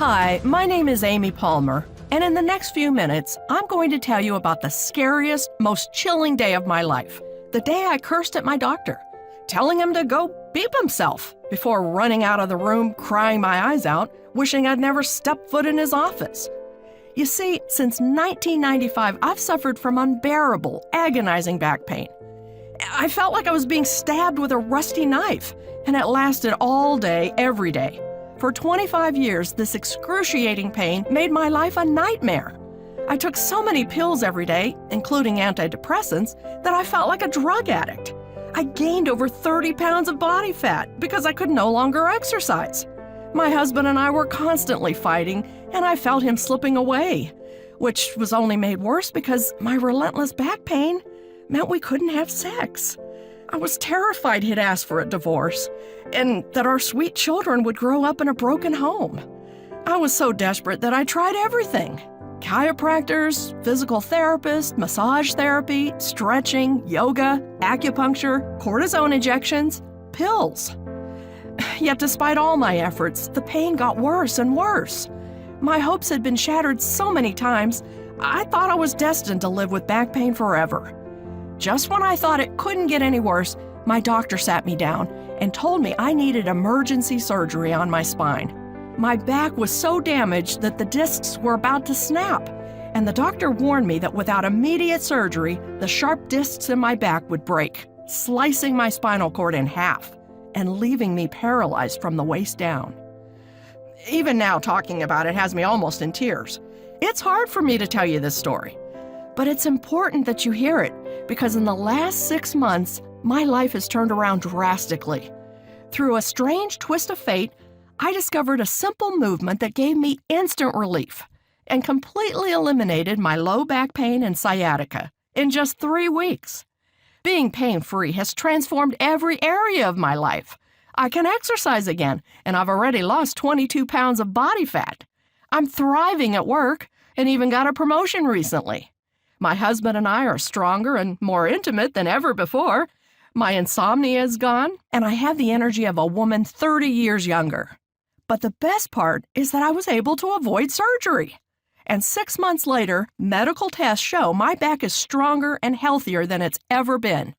Hi, my name is Amy Palmer, and in the next few minutes, I'm going to tell you about the scariest, most chilling day of my life. The day I cursed at my doctor, telling him to go beep himself before running out of the room crying my eyes out, wishing I'd never stepped foot in his office. You see, since 1995, I've suffered from unbearable, agonizing back pain. I felt like I was being stabbed with a rusty knife, and it lasted all day, every day. For 25 years, this excruciating pain made my life a nightmare. I took so many pills every day, including antidepressants, that I felt like a drug addict. I gained over 30 pounds of body fat because I could no longer exercise. My husband and I were constantly fighting, and I felt him slipping away, which was only made worse because my relentless back pain meant we couldn't have sex. I was terrified he'd ask for a divorce, and that our sweet children would grow up in a broken home. I was so desperate that I tried everything. Chiropractors, physical therapists, massage therapy, stretching, yoga, acupuncture, cortisone injections, pills. Yet despite all my efforts, the pain got worse and worse. My hopes had been shattered so many times, I thought I was destined to live with back pain forever. Just when I thought it couldn't get any worse, my doctor sat me down and told me I needed emergency surgery on my spine. My back was so damaged that the discs were about to snap, and the doctor warned me that without immediate surgery, the sharp discs in my back would break, slicing my spinal cord in half and leaving me paralyzed from the waist down. Even now, talking about it has me almost in tears. It's hard for me to tell you this story, but it's important that you hear it because in the last 6 months, my life has turned around drastically. Through a strange twist of fate, I discovered a simple movement that gave me instant relief and completely eliminated my low back pain and sciatica in just 3 weeks. Being pain-free has transformed every area of my life. I can exercise again, and I've already lost 22 pounds of body fat. I'm thriving at work and even got a promotion recently. My husband and I are stronger and more intimate than ever before. My insomnia is gone, and I have the energy of a woman 30 years younger. But the best part is that I was able to avoid surgery. And 6 months later, medical tests show my back is stronger and healthier than it's ever been.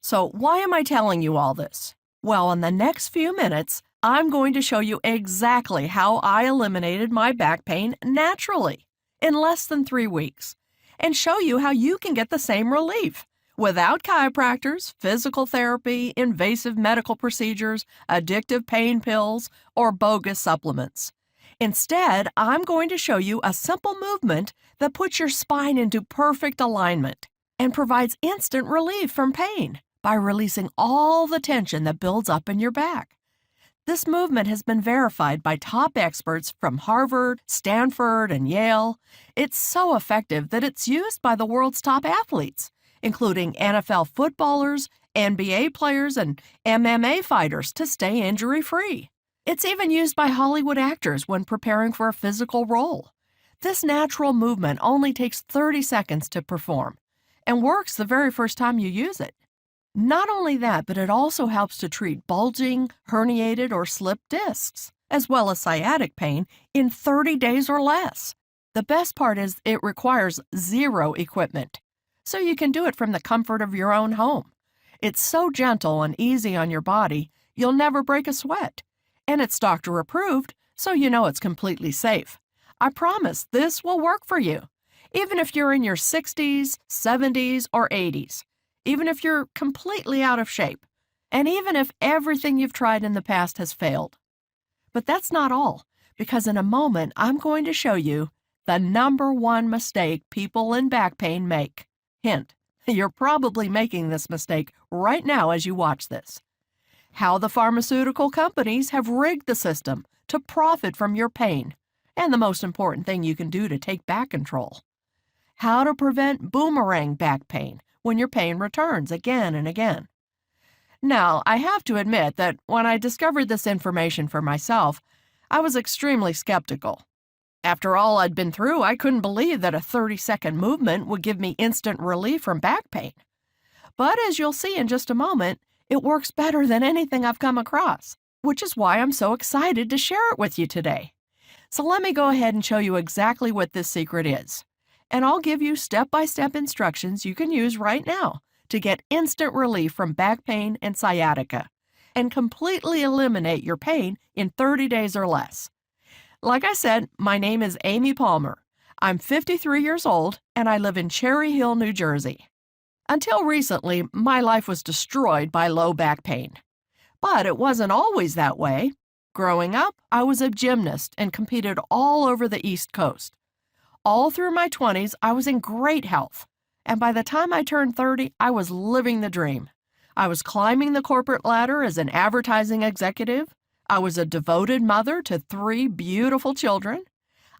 So why am I telling you all this? Well, in the next few minutes, I'm going to show you exactly how I eliminated my back pain naturally in less than 3 weeks, and show you how you can get the same relief without chiropractors, physical therapy, invasive medical procedures, addictive pain pills, or bogus supplements. Instead, I'm going to show you a simple movement that puts your spine into perfect alignment and provides instant relief from pain by releasing all the tension that builds up in your back. This movement has been verified by top experts from Harvard, Stanford, and Yale. It's so effective that it's used by the world's top athletes, including NFL footballers, NBA players, and MMA fighters to stay injury-free. It's even used by Hollywood actors when preparing for a physical role. This natural movement only takes 30 seconds to perform and works the very first time you use it. Not only that, but it also helps to treat bulging, herniated, or slipped discs, as well as sciatic pain, in 30 days or less. The best part is it requires zero equipment, so you can do it from the comfort of your own home. It's so gentle and easy on your body, you'll never break a sweat. And it's doctor approved, so you know it's completely safe. I promise this will work for you, even if you're in your 60s, 70s, or 80s. Even if you're completely out of shape, and even if everything you've tried in the past has failed. But that's not all, because in a moment, I'm going to show you the #1 mistake people in back pain make. Hint, you're probably making this mistake right now as you watch this. How the pharmaceutical companies have rigged the system to profit from your pain, and the most important thing you can do to take back control. How to prevent boomerang back pain when your pain returns again and again. Now, I have to admit that when I discovered this information for myself, I was extremely skeptical. After all I'd been through, I couldn't believe that a 30-second movement would give me instant relief from back pain. But as you'll see in just a moment, it works better than anything I've come across, which is why I'm so excited to share it with you today. So let me go ahead and show you exactly what this secret is. And I'll give you step-by-step instructions you can use right now to get instant relief from back pain and sciatica and completely eliminate your pain in 30 days or less. Like I said, my name is Amy Palmer. I'm 53 years old and I live in Cherry Hill, New Jersey. Until recently, my life was destroyed by low back pain. But it wasn't always that way. Growing up, I was a gymnast and competed all over the East Coast. All through my 20s, I was in great health. And by the time I turned 30, I was living the dream. I was climbing the corporate ladder as an advertising executive. I was a devoted mother to 3 beautiful children.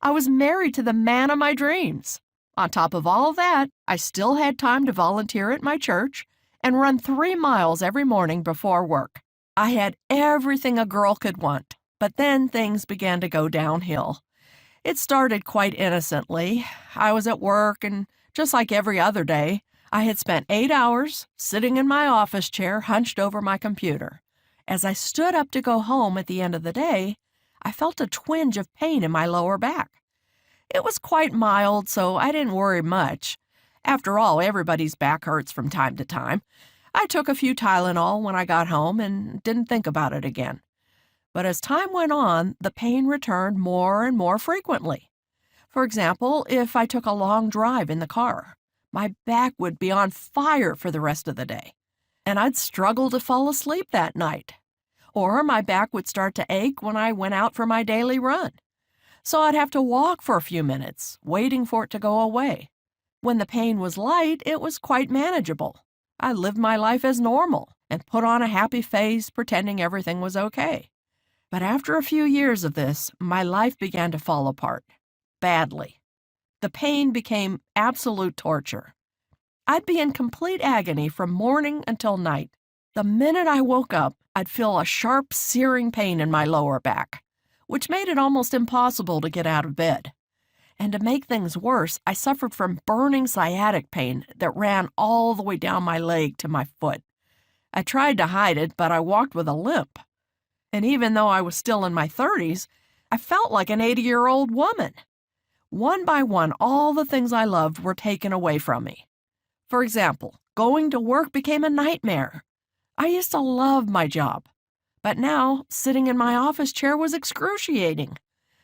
I was married to the man of my dreams. On top of all that, I still had time to volunteer at my church and run 3 miles every morning before work. I had everything a girl could want, but then things began to go downhill. It started quite innocently. I was at work, and just like every other day, I had spent 8 hours sitting in my office chair hunched over my computer. As I stood up to go home at the end of the day, I felt a twinge of pain in my lower back. It was quite mild, so I didn't worry much. After all, everybody's back hurts from time to time. I took a few Tylenol when I got home and didn't think about it again. But as time went on, the pain returned more and more frequently. For example, if I took a long drive in the car, my back would be on fire for the rest of the day, and I'd struggle to fall asleep that night. Or my back would start to ache when I went out for my daily run. So I'd have to walk for a few minutes, waiting for it to go away. When the pain was light, it was quite manageable. I lived my life as normal and put on a happy face, pretending everything was okay. But after a few years of this, my life began to fall apart. Badly. The pain became absolute torture. I'd be in complete agony from morning until night. The minute I woke up, I'd feel a sharp, searing pain in my lower back, which made it almost impossible to get out of bed. And to make things worse, I suffered from burning sciatic pain that ran all the way down my leg to my foot. I tried to hide it, but I walked with a limp. And even though I was still in my 30s, I felt like an 80-year-old woman. One by one, all the things I loved were taken away from me. For example, going to work became a nightmare. I used to love my job, but now sitting in my office chair was excruciating.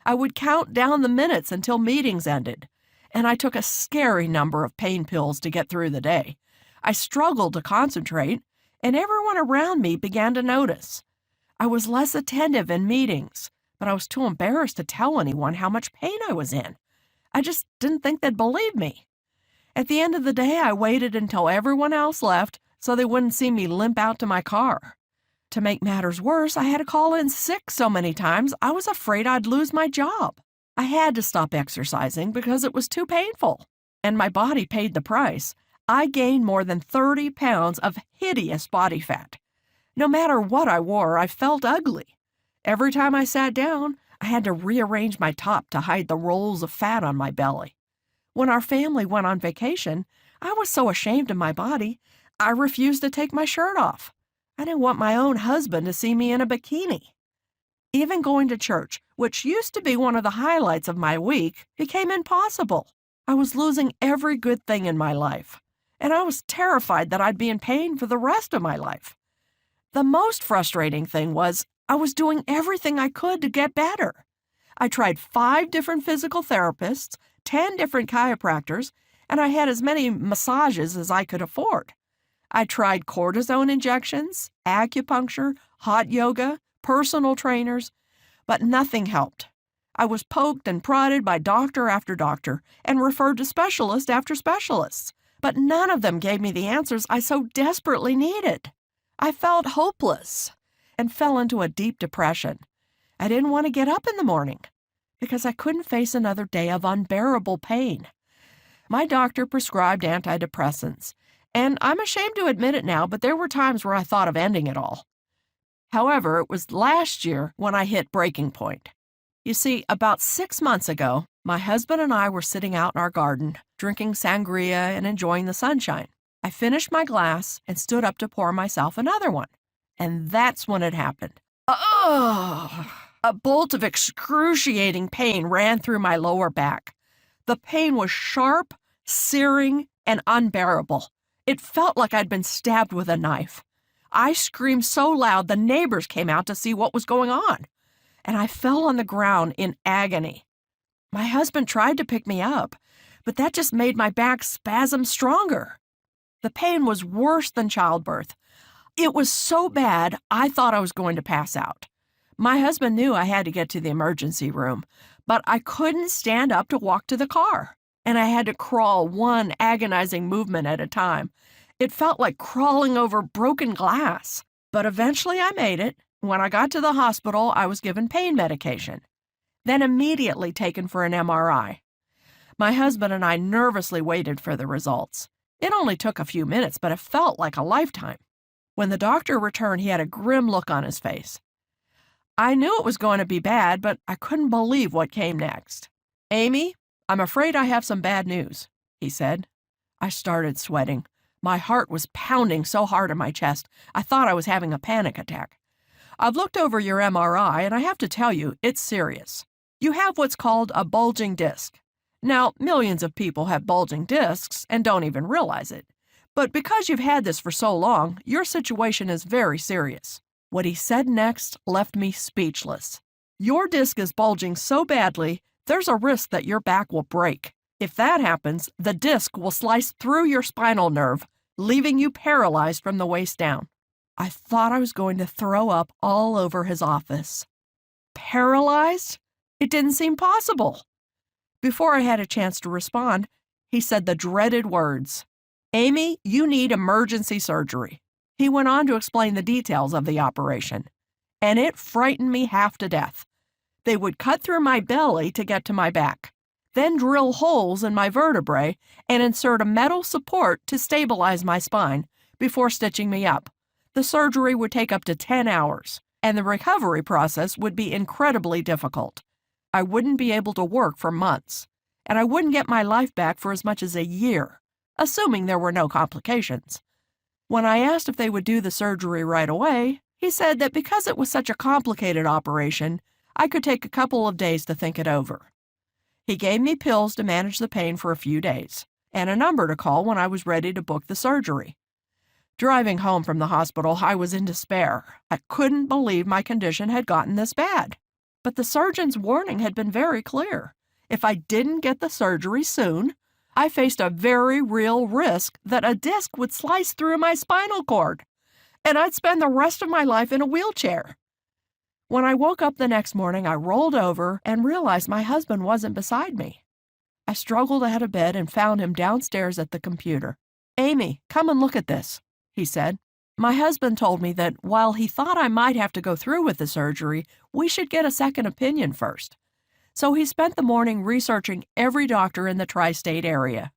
I would count down the minutes until meetings ended, and I took a scary number of pain pills to get through the day. I struggled to concentrate, and everyone around me began to notice. I was less attentive in meetings, but I was too embarrassed to tell anyone how much pain I was in. I just didn't think they'd believe me. At the end of the day, I waited until everyone else left so they wouldn't see me limp out to my car. To make matters worse, I had to call in sick so many times I was afraid I'd lose my job. I had to stop exercising because it was too painful, and my body paid the price. I gained more than 30 pounds of hideous body fat. No matter what I wore, I felt ugly. Every time I sat down, I had to rearrange my top to hide the rolls of fat on my belly. When our family went on vacation, I was so ashamed of my body, I refused to take my shirt off. I didn't want my own husband to see me in a bikini. Even going to church, which used to be one of the highlights of my week, became impossible. I was losing every good thing in my life, and I was terrified that I'd be in pain for the rest of my life. The most frustrating thing was I was doing everything I could to get better. I tried 5 different physical therapists, 10 different chiropractors, and I had as many massages as I could afford. I tried cortisone injections, acupuncture, hot yoga, personal trainers, but nothing helped. I was poked and prodded by doctor after doctor and referred to specialist after specialists, but none of them gave me the answers I so desperately needed. I felt hopeless and fell into a deep depression. I didn't want to get up in the morning because I couldn't face another day of unbearable pain. My doctor prescribed antidepressants, and I'm ashamed to admit it now, but there were times where I thought of ending it all. However, it was last year when I hit breaking point. You see, about 6 months ago, my husband and I were sitting out in our garden, drinking sangria and enjoying the sunshine. I finished my glass and stood up to pour myself another one. And that's when it happened. Oh! A bolt of excruciating pain ran through my lower back. The pain was sharp, searing, and unbearable. It felt like I'd been stabbed with a knife. I screamed so loud the neighbors came out to see what was going on, and I fell on the ground in agony. My husband tried to pick me up, but that just made my back spasm stronger. The pain was worse than childbirth. It was so bad, I thought I was going to pass out. My husband knew I had to get to the emergency room, but I couldn't stand up to walk to the car, and I had to crawl one agonizing movement at a time. It felt like crawling over broken glass, but eventually I made it. When I got to the hospital, I was given pain medication, then immediately taken for an MRI. My husband and I nervously waited for the results. It only took a few minutes, but it felt like a lifetime. When the doctor returned, he had a grim look on his face. I knew it was going to be bad, but I couldn't believe what came next. "Amy, I'm afraid I have some bad news," he said. I started sweating. My heart was pounding so hard in my chest, I thought I was having a panic attack. "I've looked over your MRI, and I have to tell you, it's serious. You have what's called a bulging disc. Now, millions of people have bulging discs and don't even realize it. But because you've had this for so long, your situation is very serious." What he said next left me speechless. "Your disc is bulging so badly, there's a risk that your back will break. If that happens, the disc will slice through your spinal nerve, leaving you paralyzed from the waist down." I thought I was going to throw up all over his office. Paralyzed? It didn't seem possible. Before I had a chance to respond, he said the dreaded words, "Amy, you need emergency surgery." He went on to explain the details of the operation, and it frightened me half to death. They would cut through my belly to get to my back, then drill holes in my vertebrae and insert a metal support to stabilize my spine before stitching me up. The surgery would take up to 10 hours, and the recovery process would be incredibly difficult. I wouldn't be able to work for months, and I wouldn't get my life back for as much as a year, assuming there were no complications. When I asked if they would do the surgery right away, he said that because it was such a complicated operation, I could take a couple of days to think it over. He gave me pills to manage the pain for a few days, and a number to call when I was ready to book the surgery. Driving home from the hospital, I was in despair. I couldn't believe my condition had gotten this bad. But the surgeon's warning had been very clear. If I didn't get the surgery soon, I faced a very real risk that a disc would slice through my spinal cord, and I'd spend the rest of my life in a wheelchair. When I woke up the next morning, I rolled over and realized my husband wasn't beside me. I struggled out of bed and found him downstairs at the computer. "Amy, come and look at this," he said. My husband told me that while he thought I might have to go through with the surgery, we should get a second opinion first. So he spent the morning researching every doctor in the tri-state area.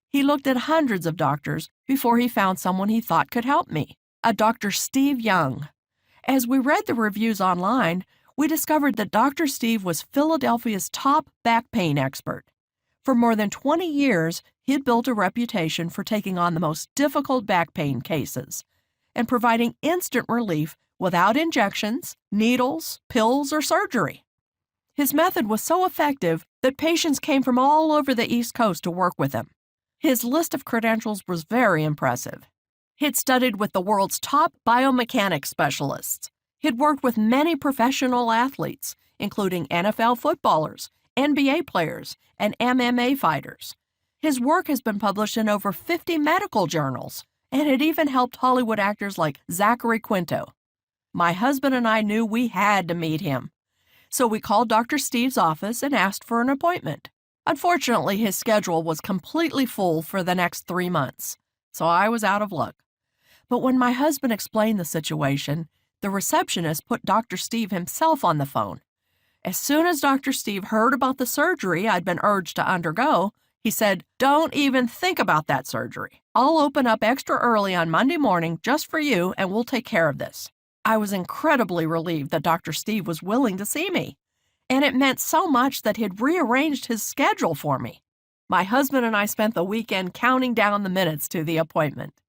He looked at hundreds of doctors before he found someone he thought could help me, a Dr. Steve Young. As we read the reviews online, we discovered that Dr. Steve was Philadelphia's top back pain expert. For more than 20 years, he'd built a reputation for taking on the most difficult back pain cases and providing instant relief without injections, needles, pills, or surgery. His method was so effective that patients came from all over the East Coast to work with him. His list of credentials was very impressive. He'd studied with the world's top biomechanics specialists. He'd worked with many professional athletes, including NFL footballers, NBA players, and MMA fighters. His work has been published in over 50 medical journals, and it even helped Hollywood actors like Zachary Quinto. My husband and I knew we had to meet him. So we called Dr. Steve's office and asked for an appointment. Unfortunately, his schedule was completely full for the next 3 months, so I was out of luck. But when my husband explained the situation, the receptionist put Dr. Steve himself on the phone. As soon as Dr. Steve heard about the surgery I'd been urged to undergo, he said, "Don't even think about that surgery. I'll open up extra early on Monday morning just for you, and we'll take care of this." I was incredibly relieved that Dr. Steve was willing to see me, and it meant so much that he'd rearranged his schedule for me. My husband and I spent the weekend counting down the minutes to the appointment.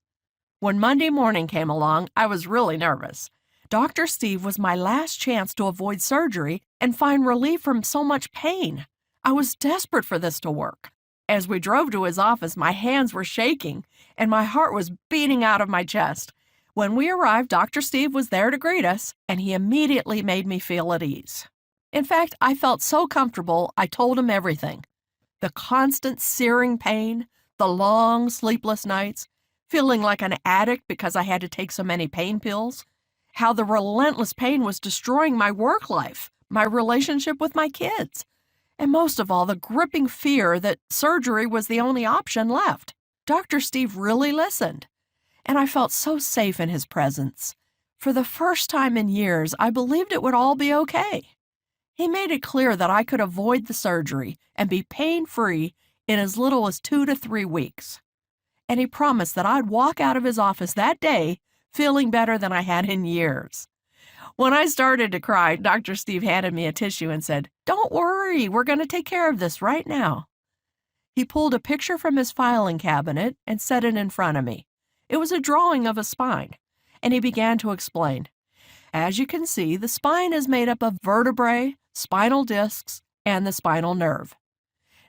When Monday morning came along, I was really nervous. Dr. Steve was my last chance to avoid surgery and find relief from so much pain. I was desperate for this to work. As we drove to his office, my hands were shaking and my heart was beating out of my chest. When we arrived, Dr. Steve was there to greet us, and he immediately made me feel at ease. In fact, I felt so comfortable, I told him everything. The constant searing pain, the long sleepless nights, feeling like an addict because I had to take so many pain pills, how the relentless pain was destroying my work life, my relationship with my kids, and most of all, the gripping fear that surgery was the only option left. Dr. Steve really listened, and I felt so safe in his presence. For the first time in years, I believed it would all be okay. He made it clear that I could avoid the surgery and be pain-free in as little as 2 to 3 weeks. And he promised that I'd walk out of his office that day feeling better than I had in years. When I started to cry, Dr. Steve handed me a tissue and said, "Don't worry, we're going to take care of this right now." He pulled a picture from his filing cabinet and set it in front of me. It was a drawing of a spine, and he began to explain. As you can see, the spine is made up of vertebrae, spinal discs, and the spinal nerve.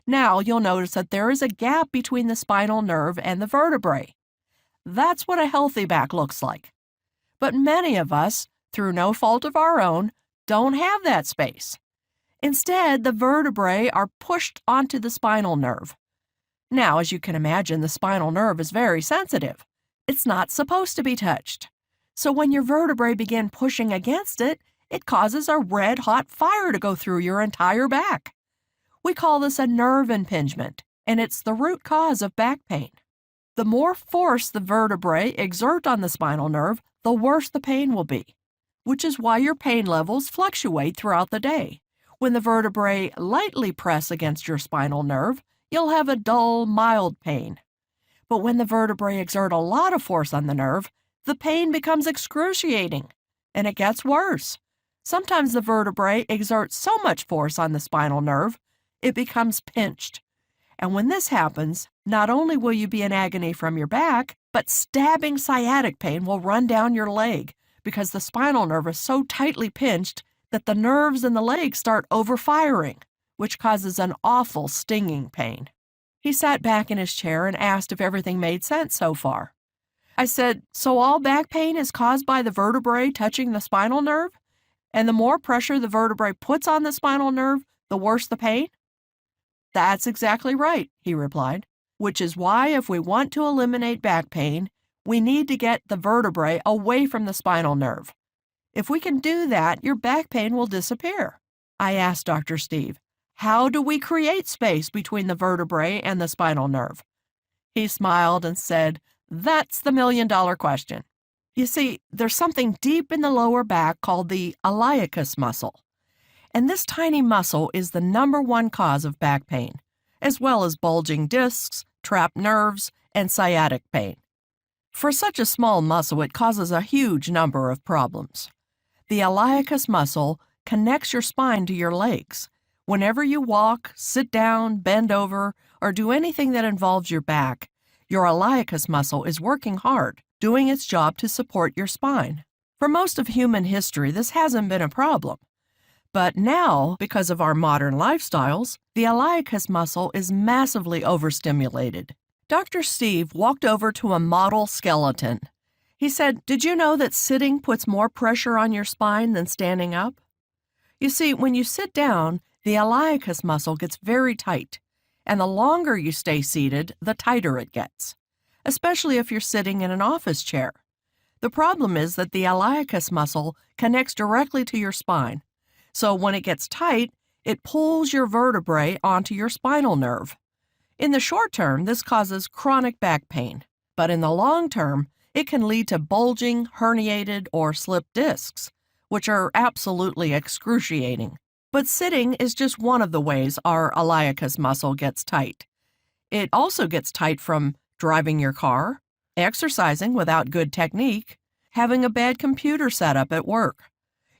Now you'll notice that there is a gap between the spinal nerve and the vertebrae. That's what a healthy back looks like. But many of us, through no fault of our own, don't have that space. Instead, the vertebrae are pushed onto the spinal nerve. Now, as you can imagine, the spinal nerve is very sensitive. It's not supposed to be touched. So when your vertebrae begin pushing against it, it causes a red-hot fire to go through your entire back. We call this a nerve impingement, and it's the root cause of back pain. The more force the vertebrae exert on the spinal nerve, the worse the pain will be, which is why your pain levels fluctuate throughout the day. When the vertebrae lightly press against your spinal nerve, you'll have a dull, mild pain. But when the vertebrae exert a lot of force on the nerve, the pain becomes excruciating, and it gets worse. Sometimes the vertebrae exert so much force on the spinal nerve, it becomes pinched. And when this happens, not only will you be in agony from your back, but stabbing sciatic pain will run down your leg because the spinal nerve is so tightly pinched that the nerves in the leg start overfiring, which causes an awful stinging pain. He sat back in his chair and asked if everything made sense so far. I said, "So all back pain is caused by the vertebrae touching the spinal nerve? And the more pressure the vertebrae puts on the spinal nerve, the worse the pain?" "That's exactly right," he replied, "which is why if we want to eliminate back pain, we need to get the vertebrae away from the spinal nerve. If we can do that, your back pain will disappear." I asked Dr. Steve, "How do we create space between the vertebrae and the spinal nerve?" He smiled and said, "That's the million-dollar question. You see, there's something deep in the lower back called the iliacus muscle. And this tiny muscle is the #1 cause of back pain, as well as bulging discs, trapped nerves, and sciatic pain. For such a small muscle, it causes a huge number of problems. The iliacus muscle connects your spine to your legs. Whenever you walk, sit down, bend over, or do anything that involves your back, your iliacus muscle is working hard, doing its job to support your spine. For most of human history, this hasn't been a problem. But now, because of our modern lifestyles, the iliacus muscle is massively overstimulated. Dr. Steve walked over to a model skeleton. He said, "Did you know that sitting puts more pressure on your spine than standing up?" You see, when you sit down, the iliacus muscle gets very tight, and the longer you stay seated, the tighter it gets, especially if you're sitting in an office chair. The problem is that the iliacus muscle connects directly to your spine. So when it gets tight, it pulls your vertebrae onto your spinal nerve. In the short term, this causes chronic back pain, but in the long term, it can lead to bulging, herniated, or slipped discs, which are absolutely excruciating. But sitting is just one of the ways our iliacus muscle gets tight. It also gets tight from driving your car, exercising without good technique, having a bad computer setup at work,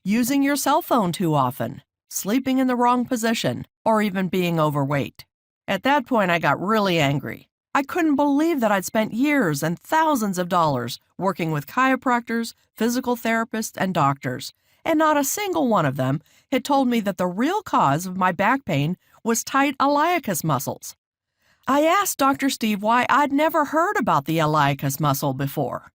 using your cell phone too often, sleeping in the wrong position, or even being overweight. At that point, I got really angry. I couldn't believe that I'd spent years and thousands of dollars working with chiropractors, physical therapists, and doctors, and not a single one of them had told me that the real cause of my back pain was tight iliacus muscles. I asked Dr. Steve why I'd never heard about the iliacus muscle before.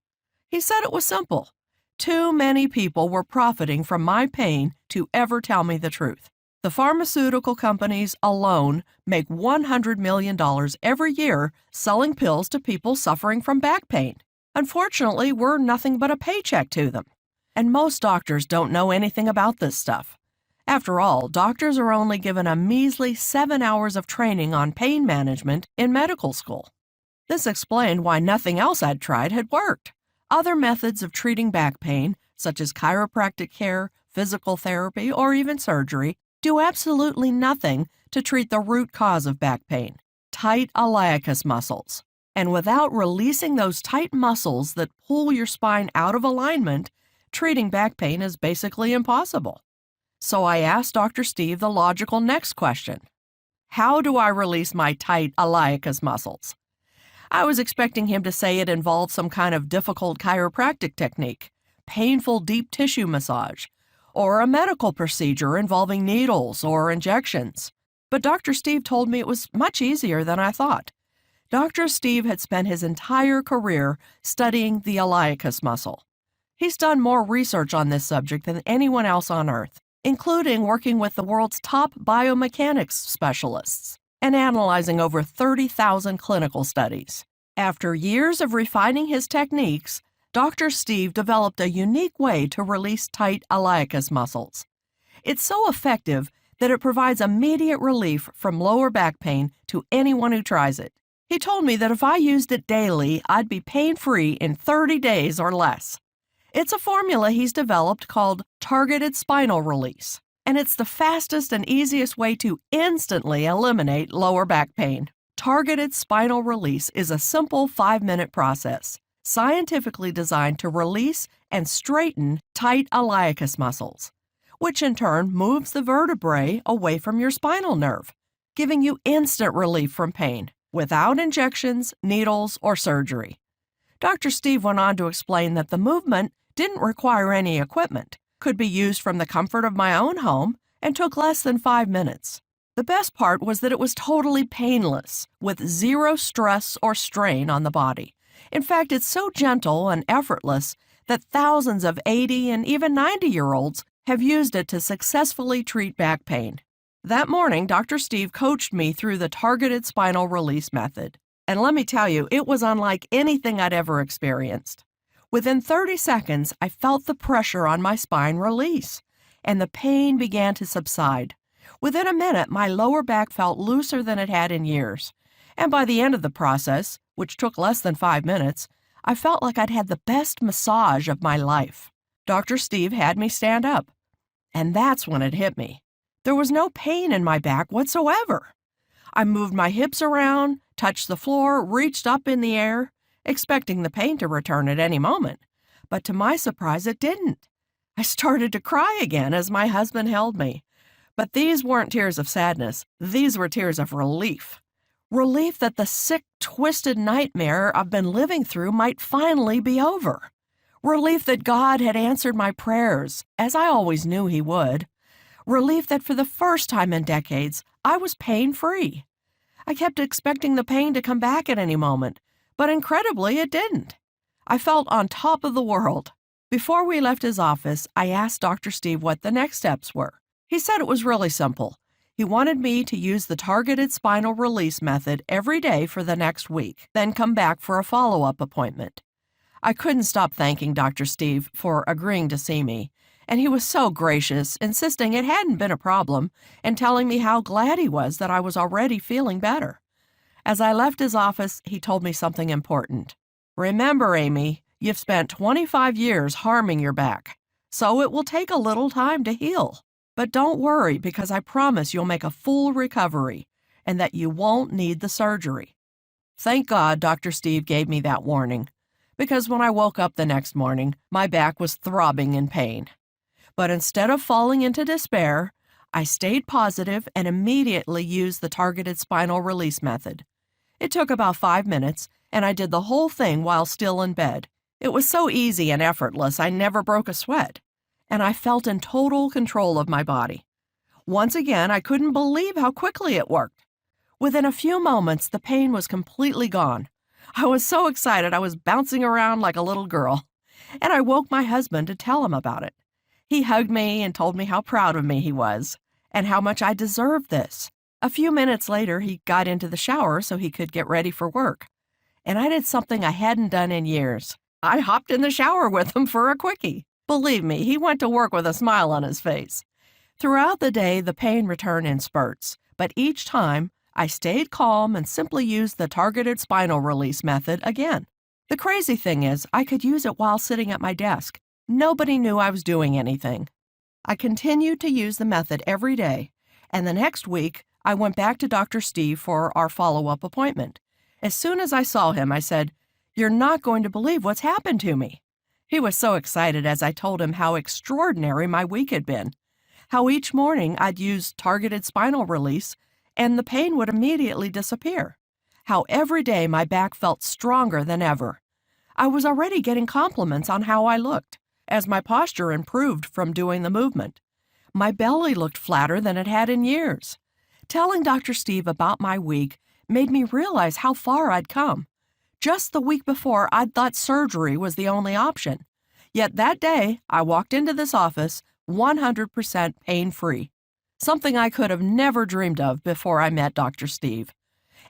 He said it was simple. Too many people were profiting from my pain to ever tell me the truth. The pharmaceutical companies alone make $100 million every year selling pills to people suffering from back pain. Unfortunately, we're nothing but a paycheck to them. And most doctors don't know anything about this stuff. After all, doctors are only given a measly 7 hours of training on pain management in medical school. This explained why nothing else I'd tried had worked. Other methods of treating back pain, such as chiropractic care, physical therapy, or even surgery, do absolutely nothing to treat the root cause of back pain, tight iliacus muscles. And without releasing those tight muscles that pull your spine out of alignment, treating back pain is basically impossible. So I asked Dr. Steve the logical next question. How do I release my tight iliacus muscles? I was expecting him to say it involved some kind of difficult chiropractic technique, painful deep tissue massage, or a medical procedure involving needles or injections. But Dr. Steve told me it was much easier than I thought. Dr. Steve had spent his entire career studying the iliacus muscle. He's done more research on this subject than anyone else on Earth, including working with the world's top biomechanics specialists and analyzing over 30,000 clinical studies. After years of refining his techniques, Dr. Steve developed a unique way to release tight iliacus muscles. It's so effective that it provides immediate relief from lower back pain to anyone who tries it. He told me that if I used it daily, I'd be pain-free in 30 days or less. It's a formula he's developed called targeted spinal release, and it's the fastest and easiest way to instantly eliminate lower back pain. Targeted spinal release is a simple 5-minute process, scientifically designed to release and straighten tight iliacus muscles, which in turn moves the vertebrae away from your spinal nerve, giving you instant relief from pain without injections, needles, or surgery. Dr. Steve went on to explain that the movement didn't require any equipment, could be used from the comfort of my own home, and took less than 5 minutes. The best part was that it was totally painless, with zero stress or strain on the body. In fact, it's so gentle and effortless that thousands of 80 and even 90-year-olds have used it to successfully treat back pain. That morning, Dr. Steve coached me through the targeted spinal release method. And let me tell you, it was unlike anything I'd ever experienced. Within 30 seconds, I felt the pressure on my spine release, and the pain began to subside. Within a minute, my lower back felt looser than it had in years. And by the end of the process, which took less than 5 minutes, I felt like I'd had the best massage of my life. Dr. Steve had me stand up. And that's when it hit me. There was no pain in my back whatsoever. I moved my hips around, touched the floor, reached up in the air, expecting the pain to return at any moment. But to my surprise, it didn't. I started to cry again as my husband held me. But these weren't tears of sadness. These were tears of relief. Relief that the sick, twisted nightmare I've been living through might finally be over. Relief that God had answered my prayers, as I always knew He would. Relief that for the first time in decades, I was pain-free. I kept expecting the pain to come back at any moment, but incredibly, it didn't. I felt on top of the world. Before we left his office, I asked Dr. Steve what the next steps were. He said it was really simple. He wanted me to use the targeted spinal release method every day for the next week, then come back for a follow-up appointment. I couldn't stop thanking Dr. Steve for agreeing to see me, and he was so gracious, insisting it hadn't been a problem and telling me how glad he was that I was already feeling better. As I left his office, he told me something important. Remember, Amy, you've spent 25 years harming your back, so it will take a little time to heal. But don't worry, because I promise you'll make a full recovery and that you won't need the surgery. Thank God Dr. Steve gave me that warning, because when I woke up the next morning, my back was throbbing in pain. But instead of falling into despair, I stayed positive and immediately used the targeted spinal release method. It took about 5 minutes, and I did the whole thing while still in bed. It was so easy and effortless, I never broke a sweat. And I felt in total control of my body. Once again, I couldn't believe how quickly it worked. Within a few moments, the pain was completely gone. I was so excited I was bouncing around like a little girl. And I woke my husband to tell him about it. He hugged me and told me how proud of me he was, and how much I deserved this. A few minutes later, he got into the shower so he could get ready for work. And I did something I hadn't done in years. I hopped in the shower with him for a quickie. Believe me, he went to work with a smile on his face. Throughout the day, the pain returned in spurts, but each time, I stayed calm and simply used the targeted spinal release method again. The crazy thing is, I could use it while sitting at my desk. Nobody knew I was doing anything. I continued to use the method every day, and the next week, I went back to Dr. Steve for our follow-up appointment. As soon as I saw him, I said, "You're not going to believe what's happened to me." He was so excited as I told him how extraordinary my week had been, how each morning I'd use targeted spinal release and the pain would immediately disappear, how every day my back felt stronger than ever. I was already getting compliments on how I looked, as my posture improved from doing the movement. My belly looked flatter than it had in years. Telling Dr. Steve about my week made me realize how far I'd come. Just the week before, I'd thought surgery was the only option. Yet that day, I walked into this office 100% pain-free, something I could have never dreamed of before I met Dr. Steve.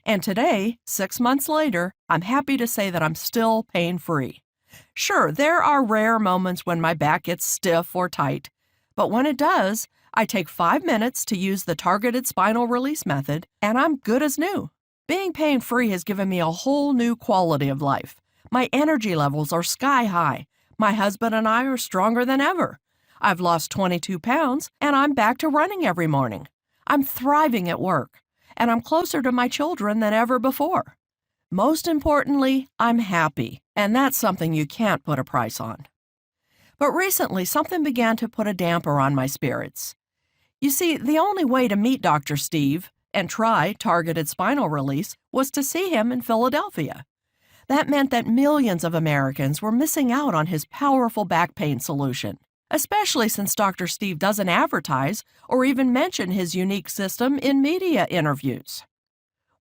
And today, 6 months later, I'm happy to say that I'm still pain-free. Sure, there are rare moments when my back gets stiff or tight, but when it does, I take 5 minutes to use the targeted spinal release method, and I'm good as new. Being pain-free has given me a whole new quality of life. My energy levels are sky high. My husband and I are stronger than ever. I've lost 22 pounds, and I'm back to running every morning. I'm thriving at work, and I'm closer to my children than ever before. Most importantly, I'm happy, and that's something you can't put a price on. But recently, something began to put a damper on my spirits. You see, the only way to meet Dr. Steve and try targeted spinal release was to see him in Philadelphia. That meant that millions of Americans were missing out on his powerful back pain solution, especially since Dr. Steve doesn't advertise or even mention his unique system in media interviews.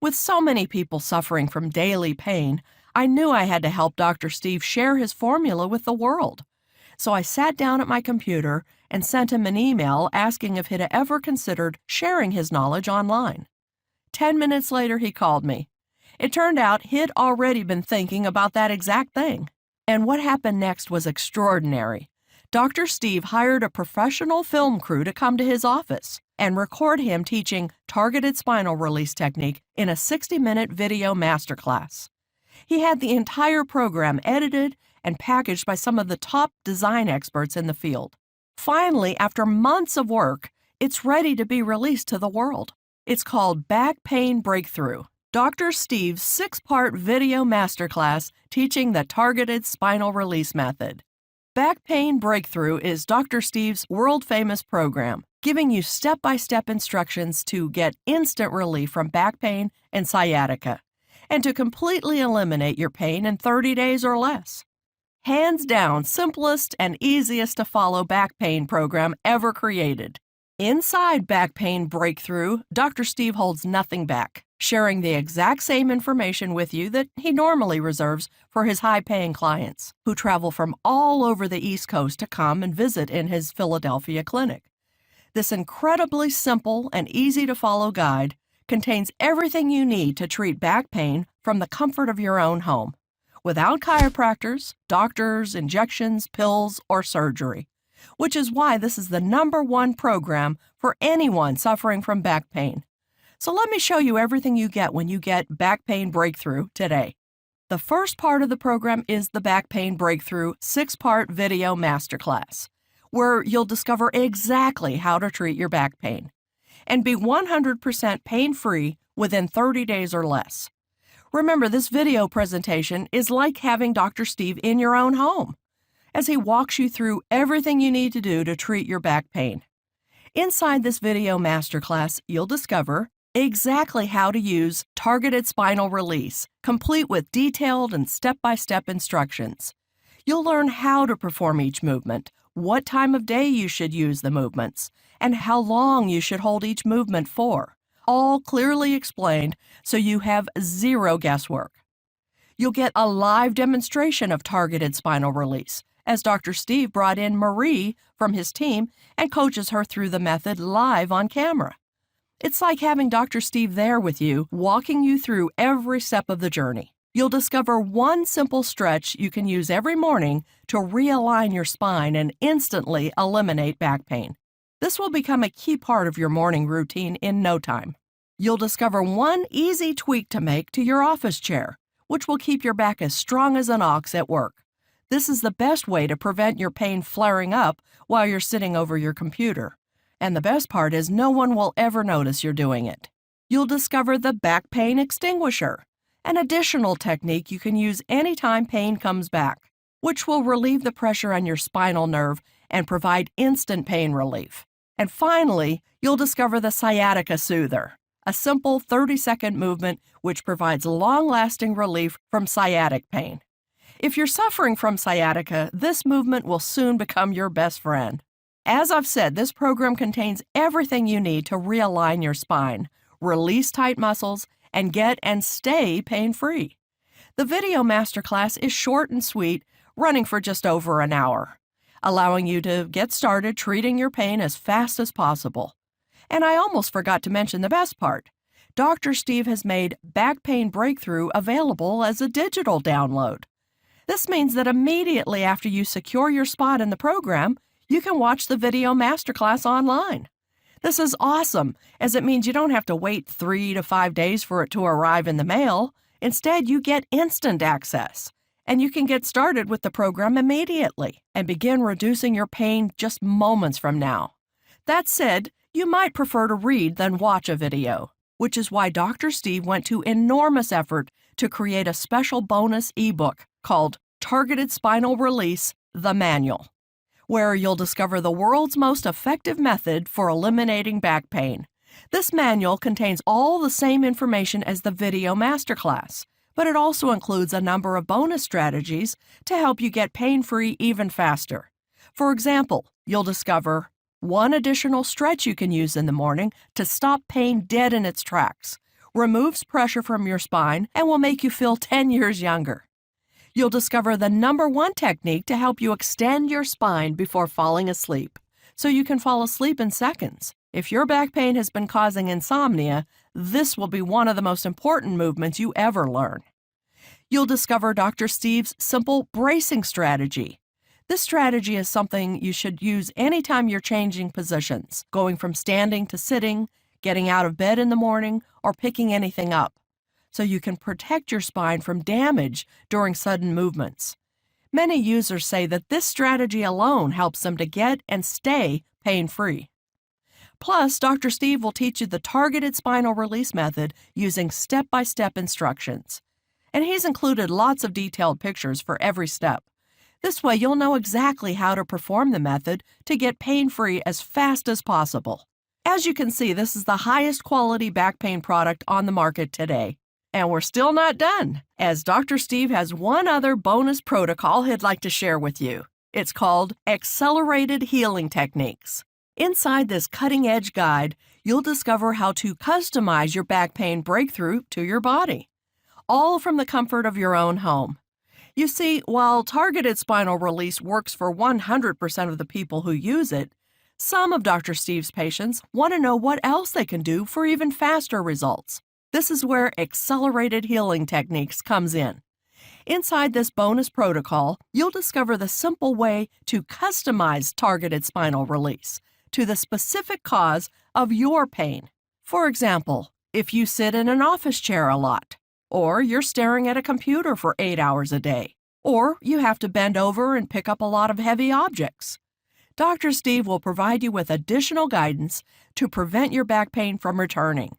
With so many people suffering from daily pain, I knew I had to help Dr. Steve share his formula with the world. So I sat down at my computer and sent him an email asking if he'd ever considered sharing his knowledge online. 10 minutes later, he called me. It turned out he'd already been thinking about that exact thing. And what happened next was extraordinary. Dr. Steve hired a professional film crew to come to his office and record him teaching targeted spinal release technique in a 60-minute video masterclass. He had the entire program edited and packaged by some of the top design experts in the field. Finally, after months of work, it's ready to be released to the world. It's called Back Pain Breakthrough, Dr. Steve's 6-part video masterclass teaching the targeted spinal release method. Back Pain Breakthrough is Dr. Steve's world-famous program, giving you step-by-step instructions to get instant relief from back pain and sciatica, and to completely eliminate your pain in 30 days or less. Hands down, simplest and easiest to follow back pain program ever created. Inside Back Pain Breakthrough, Dr. Steve holds nothing back, sharing the exact same information with you that he normally reserves for his high-paying clients, who travel from all over the East Coast to come and visit in his Philadelphia clinic. This incredibly simple and easy-to-follow guide contains everything you need to treat back pain from the comfort of your own home, without chiropractors, doctors, injections, pills, or surgery, which is why this is the #1 program for anyone suffering from back pain. So let me show you everything you get when you get Back Pain Breakthrough today. The first part of the program is the Back Pain Breakthrough 6-part video masterclass, where you'll discover exactly how to treat your back pain and be 100% pain-free within 30 days or less. Remember, this video presentation is like having Dr. Steve in your own home, as he walks you through everything you need to do to treat your back pain. Inside this video masterclass, you'll discover exactly how to use targeted spinal release, complete with detailed and step-by-step instructions. You'll learn how to perform each movement, what time of day you should use the movements, and how long you should hold each movement for, all clearly explained so you have zero guesswork. You'll get a live demonstration of targeted spinal release, as Dr. Steve brought in Marie from his team and coaches her through the method live on camera. It's like having Dr. Steve there with you, walking you through every step of the journey. You'll discover one simple stretch you can use every morning to realign your spine and instantly eliminate back pain. This will become a key part of your morning routine in no time. You'll discover one easy tweak to make to your office chair, which will keep your back as strong as an ox at work. This is the best way to prevent your pain flaring up while you're sitting over your computer. And the best part is no one will ever notice you're doing it. You'll discover the back pain extinguisher, an additional technique you can use anytime pain comes back, which will relieve the pressure on your spinal nerve and provide instant pain relief. And finally, you'll discover the sciatica soother, a simple 30-second movement which provides long-lasting relief from sciatic pain. If you're suffering from sciatica, this movement will soon become your best friend. As I've said, this program contains everything you need to realign your spine, release tight muscles, and get and stay pain-free. The video masterclass is short and sweet, running for just over an hour, allowing you to get started treating your pain as fast as possible. And I almost forgot to mention the best part. Dr. Steve has made Back Pain Breakthrough available as a digital download. This means that immediately after you secure your spot in the program, you can watch the video masterclass online. This is awesome, as it means you don't have to wait 3 to 5 days for it to arrive in the mail. Instead, you get instant access, and you can get started with the program immediately and begin reducing your pain just moments from now. That said, you might prefer to read than watch a video, which is why Dr. Steve went to enormous effort to create a special bonus ebook called Targeted Spinal Release, the Manual, where you'll discover the world's most effective method for eliminating back pain. This manual contains all the same information as the video masterclass, but it also includes a number of bonus strategies to help you get pain-free even faster. For example, you'll discover one additional stretch you can use in the morning to stop pain dead in its tracks, removes pressure from your spine, and will make you feel 10 years younger. You'll discover the #1 technique to help you extend your spine before falling asleep, so you can fall asleep in seconds. If your back pain has been causing insomnia, this will be one of the most important movements you ever learn. You'll discover Dr. Steve's simple bracing strategy. This strategy is something you should use anytime you're changing positions, going from standing to sitting, getting out of bed in the morning, or picking anything up, so you can protect your spine from damage during sudden movements. Many users say that this strategy alone helps them to get and stay pain-free. Plus, Dr. Steve will teach you the targeted spinal release method using step-by-step instructions. And he's included lots of detailed pictures for every step. This way, you'll know exactly how to perform the method to get pain-free as fast as possible. As you can see, this is the highest quality back pain product on the market today. And we're still not done, as Dr. Steve has one other bonus protocol he'd like to share with you. It's called Accelerated Healing Techniques. Inside this cutting-edge guide, you'll discover how to customize your back pain breakthrough to your body, all from the comfort of your own home. You see, while targeted spinal release works for 100% of the people who use it, some of Dr. Steve's patients want to know what else they can do for even faster results. This is where Accelerated Healing Techniques comes in. Inside this bonus protocol, you'll discover the simple way to customize targeted spinal release to the specific cause of your pain. For example, if you sit in an office chair a lot, or you're staring at a computer for 8 hours a day, or you have to bend over and pick up a lot of heavy objects. Dr. Steve will provide you with additional guidance to prevent your back pain from returning.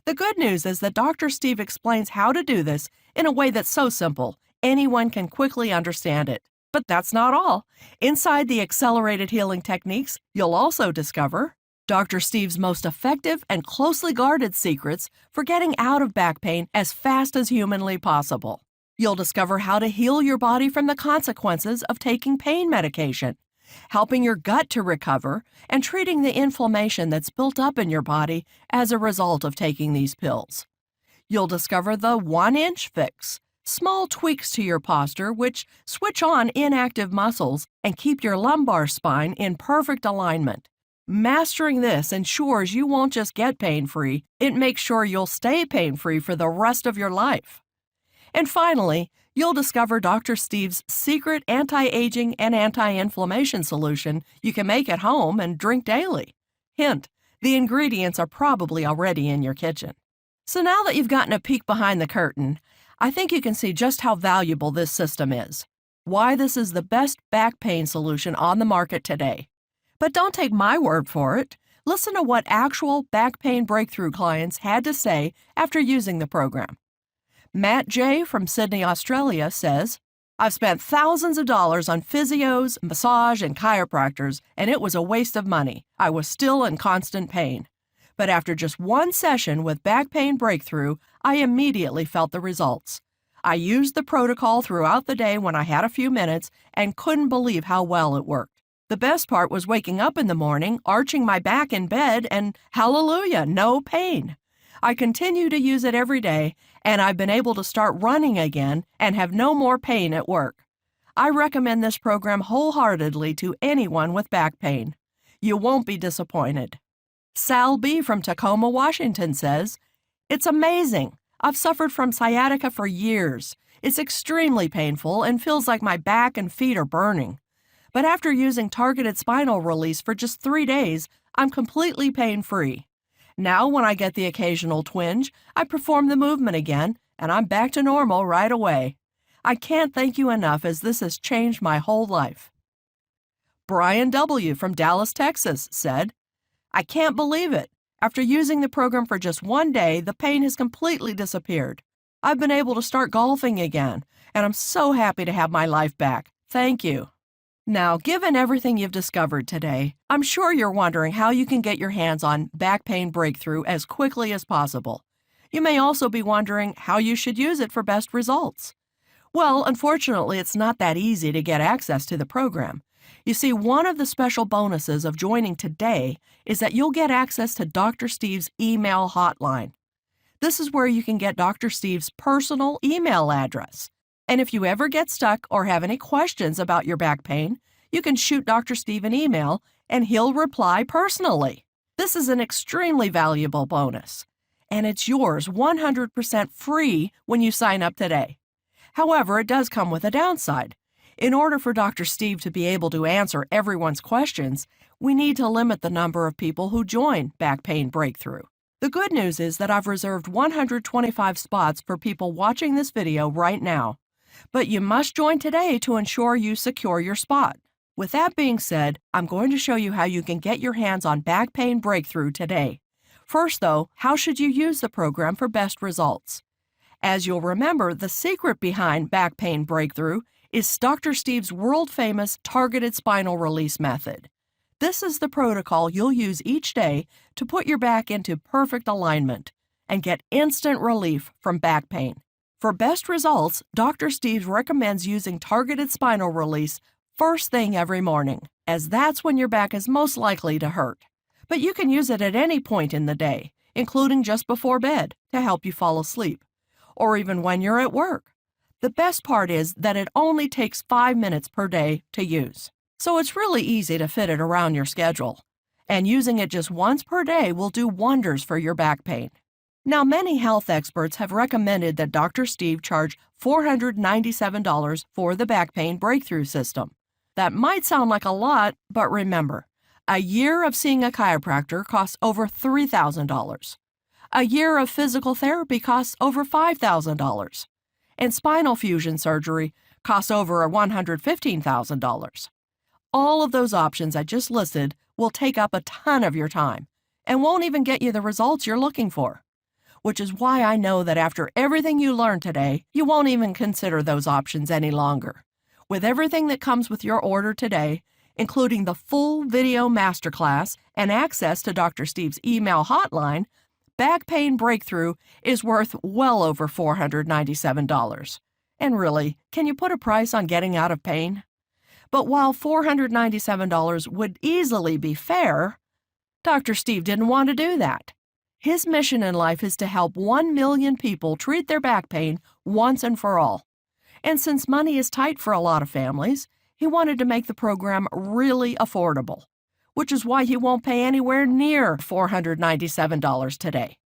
The good news is that Dr. Steve explains how to do this in a way that's so simple, anyone can quickly understand it. But that's not all. Inside the Accelerated Healing Techniques, you'll also discover Dr. Steve's most effective and closely guarded secrets for getting out of back pain as fast as humanly possible. You'll discover how to heal your body from the consequences of taking pain medication, helping your gut to recover, and treating the inflammation that's built up in your body as a result of taking these pills. You'll discover the 1-inch fix, small tweaks to your posture which switch on inactive muscles and keep your lumbar spine in perfect alignment. Mastering this ensures you won't just get pain-free, it makes sure you'll stay pain-free for the rest of your life. And finally, you'll discover Dr. Steve's secret anti-aging and anti-inflammation solution you can make at home and drink daily. Hint, the ingredients are probably already in your kitchen. So now that you've gotten a peek behind the curtain, I think you can see just how valuable this system is, why this is the best back pain solution on the market today. But don't take my word for it. Listen to what actual back pain breakthrough clients had to say after using the program. Matt J. from Sydney, Australia says, "I've spent thousands of dollars on physios, massage, and chiropractors, and it was a waste of money. I was still in constant pain. But after just one session with Back Pain Breakthrough, I immediately felt the results. I used the protocol throughout the day when I had a few minutes and couldn't believe how well it worked. The best part was waking up in the morning, arching my back in bed, and hallelujah, no pain. I continue to use it every day, and I've been able to start running again and have no more pain at work. I recommend this program wholeheartedly to anyone with back pain. You won't be disappointed." Sal B. from Tacoma, Washington says, "It's amazing. I've suffered from sciatica for years. It's extremely painful and feels like my back and feet are burning. But after using targeted spinal release for just 3 days, I'm completely pain-free. Now when I get the occasional twinge, I perform the movement again, and I'm back to normal right away. I can't thank you enough as this has changed my whole life." Brian W. from Dallas, Texas said, "I can't believe it. After using the program for just 1 day, the pain has completely disappeared. I've been able to start golfing again, and I'm so happy to have my life back. Thank you." Now, given everything you've discovered today, I'm sure you're wondering how you can get your hands on Back Pain Breakthrough as quickly as possible. You may also be wondering how you should use it for best results. Well, unfortunately, it's not that easy to get access to the program. You see, one of the special bonuses of joining today is that you'll get access to Dr. Steve's email hotline. This is where you can get Dr. Steve's personal email address. And if you ever get stuck or have any questions about your back pain, you can shoot Dr. Steve an email and he'll reply personally. This is an extremely valuable bonus, and it's yours 100% free when you sign up today. However, it does come with a downside. In order for Dr. Steve to be able to answer everyone's questions, we need to limit the number of people who join Back Pain Breakthrough. The good news is that I've reserved 125 spots for people watching this video right now. But you must join today to ensure you secure your spot. With that being said, I'm going to show you how you can get your hands on Back Pain Breakthrough today. First, though, how should you use the program for best results? As you'll remember, the secret behind Back Pain Breakthrough is Dr. Steve's world-famous targeted spinal release method. This is the protocol you'll use each day to put your back into perfect alignment and get instant relief from back pain. For best results, Dr. Steve recommends using targeted spinal release first thing every morning, as that's when your back is most likely to hurt. But you can use it at any point in the day, including just before bed, to help you fall asleep, or even when you're at work. The best part is that it only takes 5 minutes per day to use. So it's really easy to fit it around your schedule. And using it just once per day will do wonders for your back pain. Now, many health experts have recommended that Dr. Steve charge $497 for the Back Pain Breakthrough System. That might sound like a lot, but remember, a year of seeing a chiropractor costs over $3,000. A year of physical therapy costs over $5,000. And spinal fusion surgery costs over $115,000. All of those options I just listed will take up a ton of your time and won't even get you the results you're looking for, which is why I know that after everything you learned today, you won't even consider those options any longer. With everything that comes with your order today, including the full video masterclass and access to Dr. Steve's email hotline, Back Pain Breakthrough is worth well over $497. And really, can you put a price on getting out of pain? But while $497 would easily be fair, Dr. Steve didn't want to do that. His mission in life is to help 1 million people treat their back pain once and for all. And since money is tight for a lot of families, he wanted to make the program really affordable, which is why he won't pay anywhere near $497 today.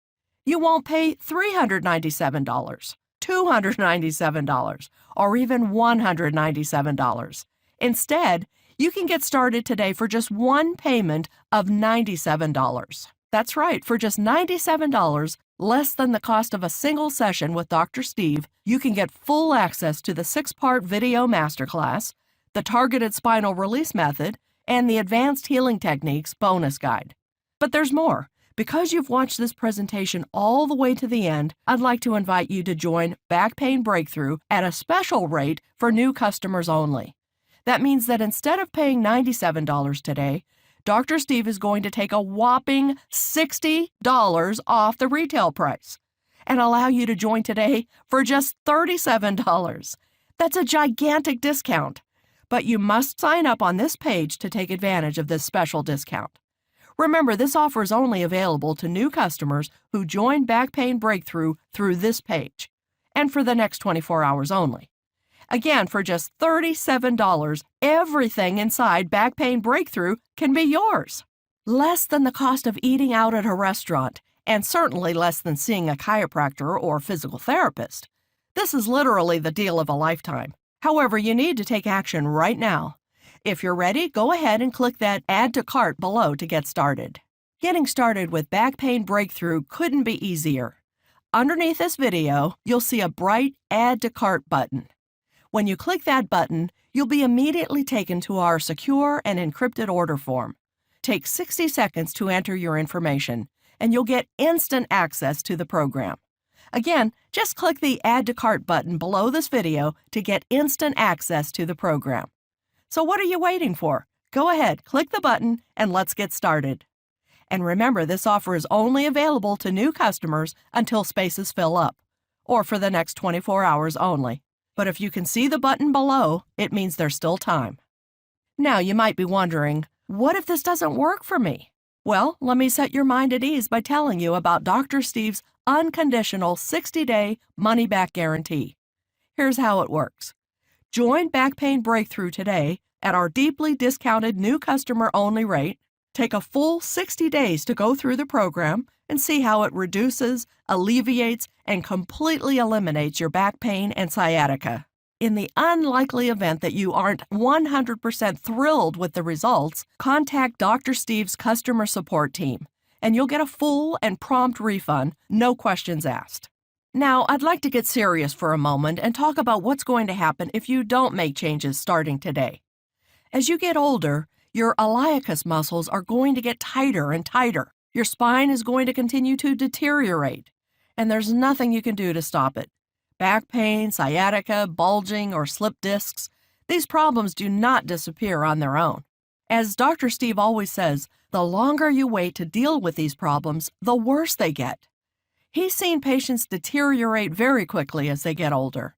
You won't pay $397, $297, or even $197. Instead, you can get started today for just one payment of $97. That's right, for just $97, less than the cost of a single session with Dr. Steve, you can get full access to the 6-part video masterclass, the Targeted Spinal Release Method, and the Advanced Healing Techniques bonus guide. But there's more. Because you've watched this presentation all the way to the end, I'd like to invite you to join Back Pain Breakthrough at a special rate for new customers only. That means that instead of paying $97 today, Dr. Steve is going to take a whopping $60 off the retail price and allow you to join today for just $37. That's a gigantic discount, but you must sign up on this page to take advantage of this special discount. Remember, this offer is only available to new customers who join Back Pain Breakthrough through this page, and for the next 24 hours only. Again, for just $37, everything inside Back Pain Breakthrough can be yours. Less than the cost of eating out at a restaurant, and certainly less than seeing a chiropractor or physical therapist. This is literally the deal of a lifetime. However, you need to take action right now. If you're ready, go ahead and click that Add to Cart below to get started. Getting started with Back Pain Breakthrough couldn't be easier. Underneath this video, you'll see a bright Add to Cart button. When you click that button, you'll be immediately taken to our secure and encrypted order form. Take 60 seconds to enter your information, and you'll get instant access to the program. Again, just click the Add to Cart button below this video to get instant access to the program. So what are you waiting for? Go ahead, click the button, and let's get started. And remember, this offer is only available to new customers until spaces fill up, or for the next 24 hours only. But if you can see the button below, it means there's still time. Now, you might be wondering, what if this doesn't work for me? Well, let me set your mind at ease by telling you about Dr. Steve's unconditional 60-day money-back guarantee. Here's how it works. Join Back Pain Breakthrough today at our deeply discounted new customer-only rate. Take a full 60 days to go through the program and see how it reduces, alleviates, and completely eliminates your back pain and sciatica. In the unlikely event that you aren't 100% thrilled with the results, contact Dr. Steve's customer support team, and you'll get a full and prompt refund, no questions asked. Now, I'd like to get serious for a moment and talk about what's going to happen if you don't make changes starting today. As you get older, your iliacus muscles are going to get tighter and tighter. Your spine is going to continue to deteriorate, and there's nothing you can do to stop it. Back pain, sciatica, bulging, or slip discs, these problems do not disappear on their own. As Dr. Steve always says, the longer you wait to deal with these problems, the worse they get. He's seen patients deteriorate very quickly as they get older.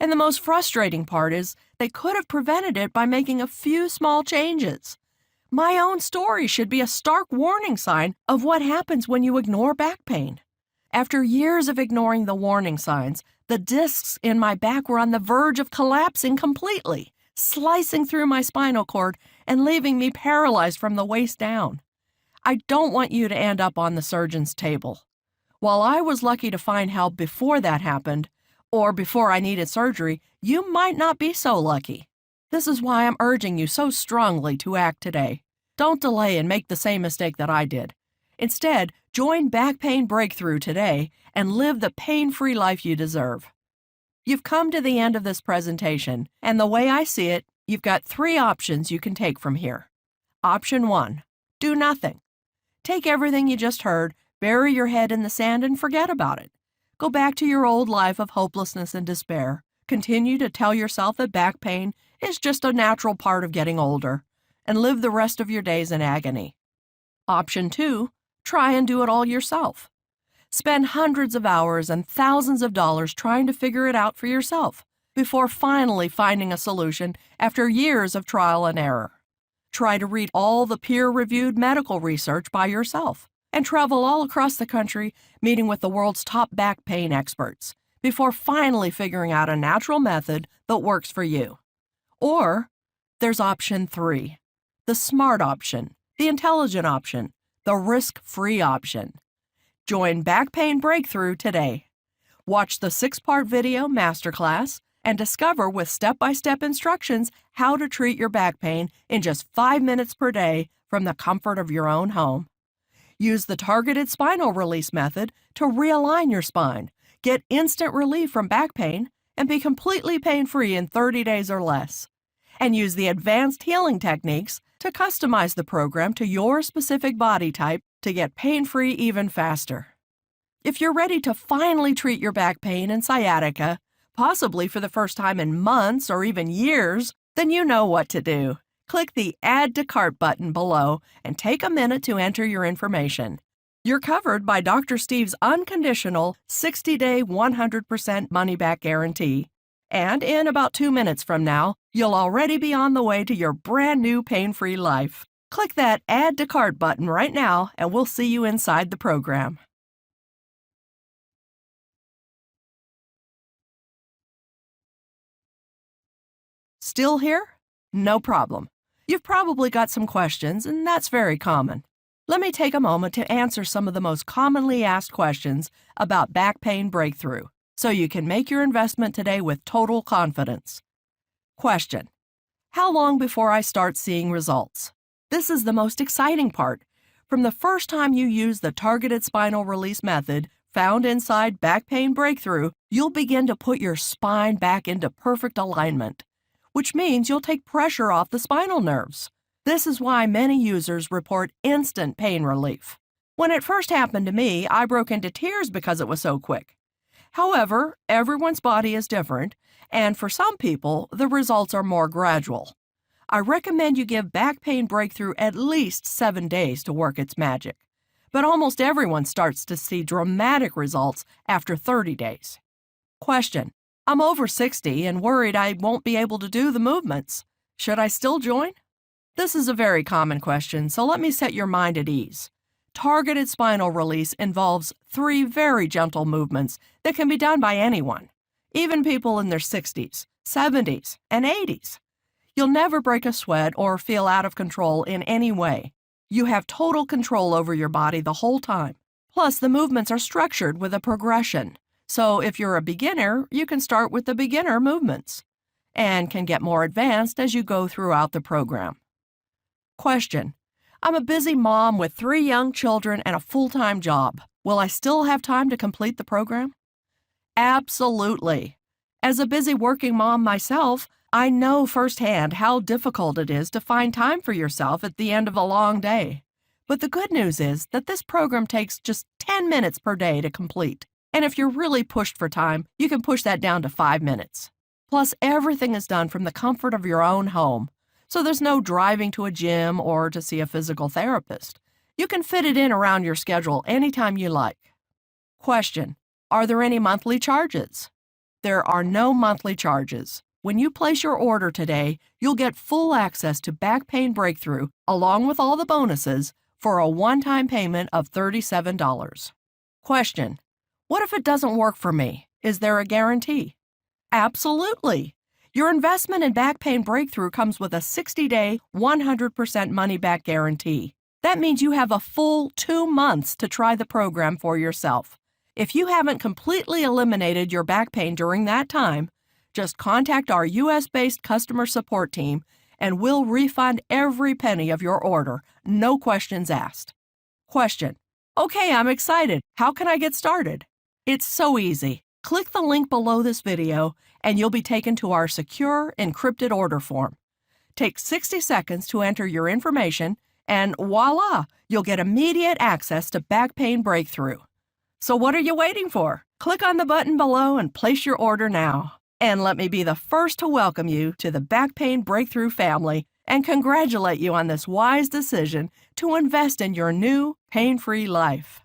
And the most frustrating part is they could have prevented it by making a few small changes. My own story should be a stark warning sign of what happens when you ignore back pain. After years of ignoring the warning signs, the discs in my back were on the verge of collapsing completely, slicing through my spinal cord and leaving me paralyzed from the waist down. I don't want you to end up on the surgeon's table. While I was lucky to find help before that happened, or before I needed surgery, you might not be so lucky. This is why I'm urging you so strongly to act today. Don't delay and make the same mistake that I did. Instead, join Back Pain Breakthrough today and live the pain-free life you deserve. You've come to the end of this presentation, and the way I see it, you've got 3 options you can take from here. Option 1, do nothing. Take everything you just heard, bury your head in the sand, and forget about it. Go back to your old life of hopelessness and despair. Continue to tell yourself that back pain is just a natural part of getting older. and live the rest of your days in agony. Option 2, try and do it all yourself. Spend hundreds of hours and thousands of dollars trying to figure it out for yourself before finally finding a solution after years of trial and error. Try to read all the peer-reviewed medical research by yourself and travel all across the country meeting with the world's top back pain experts before finally figuring out a natural method that works for you. Or there's option 3, the smart option, the intelligent option, the risk-free option. Join Back Pain Breakthrough today. Watch the 6-part video masterclass and discover with step-by-step instructions how to treat your back pain in just 5 minutes per day from the comfort of your own home. Use the targeted spinal release method to realign your spine, get instant relief from back pain, and be completely pain-free in 30 days or less. And use the advanced healing techniques to customize the program to your specific body type to get pain-free even faster. If you're ready to finally treat your back pain and sciatica, possibly for the first time in months or even years, then you know what to do. Click the Add to Cart button below and take a minute to enter your information. You're covered by Dr. Steve's unconditional 60-day 100% money-back guarantee. And in about 2 minutes from now, you'll already be on the way to your brand new pain-free life. Click that Add to Cart button right now and we'll see you inside the program. Still here? No problem. You've probably got some questions, and that's very common. Let me take a moment to answer some of the most commonly asked questions about back pain breakthrough, so you can make your investment today with total confidence. Question: how long before I start seeing results? This is the most exciting part. From the first time you use the targeted spinal release method found inside Back Pain Breakthrough, you'll begin to put your spine back into perfect alignment, which means you'll take pressure off the spinal nerves. This is why many users report instant pain relief. When it first happened to me, I broke into tears because it was so quick. However, everyone's body is different, and for some people, the results are more gradual. I recommend you give Back Pain Breakthrough at least 7 days to work its magic, but almost everyone starts to see dramatic results after 30 days. Question: I'm over 60 and worried I won't be able to do the movements. Should I still join? This is a very common question, so let me set your mind at ease. Targeted spinal release involves 3 very gentle movements that can be done by anyone, even people in their 60s, 70s, and 80s. You'll never break a sweat or feel out of control in any way. You have total control over your body the whole time. Plus, the movements are structured with a progression. So if you're a beginner, you can start with the beginner movements and can get more advanced as you go throughout the program. Question: I'm a busy mom with 3 young children and a full-time job. Will I still have time to complete the program? Absolutely. As a busy working mom myself, I know firsthand how difficult it is to find time for yourself at the end of a long day. But the good news is that this program takes just 10 minutes per day to complete. And if you're really pushed for time, you can push that down to 5 minutes. Plus, everything is done from the comfort of your own home. So there's no driving to a gym or to see a physical therapist. You can fit it in around your schedule anytime you like. Question: are there any monthly charges? There are no monthly charges. When you place your order today, you'll get full access to Back Pain Breakthrough along with all the bonuses for a one-time payment of $37. Question: what if it doesn't work for me? Is there a guarantee? Absolutely. Your investment in Back Pain Breakthrough comes with a 60-day, 100% money-back guarantee. That means you have a full 2 months to try the program for yourself. If you haven't completely eliminated your back pain during that time, just contact our U.S.-based customer support team and we'll refund every penny of your order, no questions asked. Question: okay, I'm excited. How can I get started? It's so easy. Click the link below this video and you'll be taken to our secure, encrypted order form. Take 60 seconds to enter your information and voila, you'll get immediate access to Back Pain Breakthrough. So what are you waiting for? Click on the button below and place your order now. And let me be the first to welcome you to the Back Pain Breakthrough family and congratulate you on this wise decision to invest in your new pain-free life.